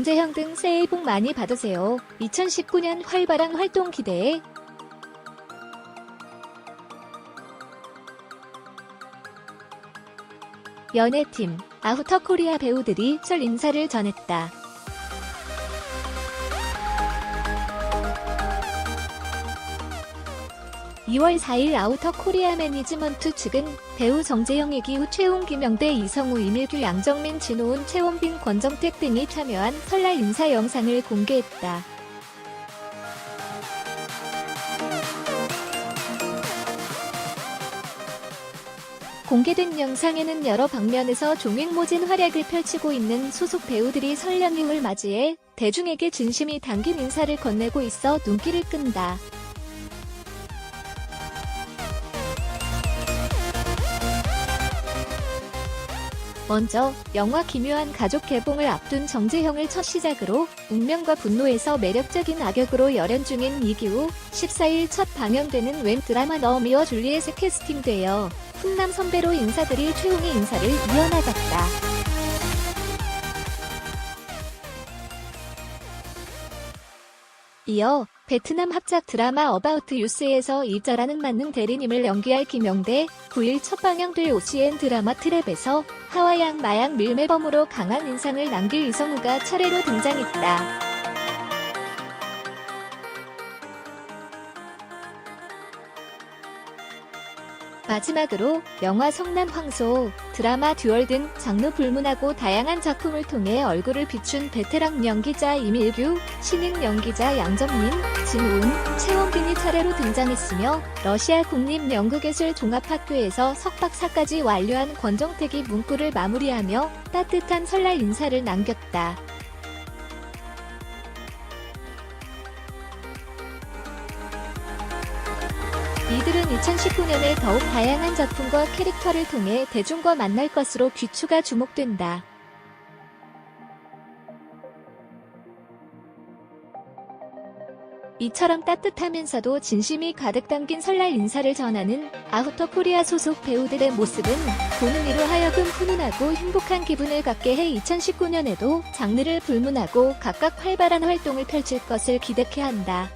정재형 등 새해 복 많이 받으세요. 2019년 활발한 활동 기대해. 연예팀, 아우터코리아 배우들이 설 인사를 전했다. (2월 4일) 아우터코리아 매니지먼트 측은 배우 정재형, 이기우, 최웅, 김영대, 이성우, 이밀규, 양정민, 진호은, 최원빈, 권정택 등이 참여한 설날 인사 영상을 공개했다. 공개된 영상에는 여러 방면에서 종횡무진 활약을 펼치고 있는 소속 배우들이 설 연휴를 맞이해 대중에게 진심이 담긴 인사를 건네고 있어 눈길을 끈다. 먼저 영화 기묘한 가족 개봉을 앞둔 정재형을 첫 시작으로 운명과 분노에서 매력적인 악역으로 열연 중인 이기우, 14일 첫 방영되는 웹 드라마 러미오 줄리엣에 캐스팅되어 훈남 선배로 인사드릴 최웅의 인사를 이어나갔다. 이어 베트남 합작 드라마 어바우트 유스에서 이자라는 만능 대리님을 연기할 김영대, 9일 첫 방영될 OCN 드라마 트랩에서 하와양 마약 밀매범으로 강한 인상을 남길 이성우가 차례로 등장했다. 마지막으로 영화 성난 황소, 드라마 듀얼 등 장르 불문하고 다양한 작품을 통해 얼굴을 비춘 베테랑 연기자 이밀규, 신인 연기자 양정민, 진호은, 최원빈이 차례로 등장했으며 러시아 국립연극예술종합학교에서 석박사까지 완료한 권정택이 문구를 마무리하며 따뜻한 설날 인사를 남겼다. 이들은 2019년에 더욱 다양한 작품과 캐릭터를 통해 대중과 만날 것으로 귀추가 주목된다. 이처럼 따뜻하면서도 진심이 가득 담긴 설날 인사를 전하는 아우터코리아 소속 배우들의 모습은 보는 이로 하여금 훈훈하고 행복한 기분을 갖게 해 2019년에도 장르를 불문하고 각각 활발한 활동을 펼칠 것을 기대케 한다.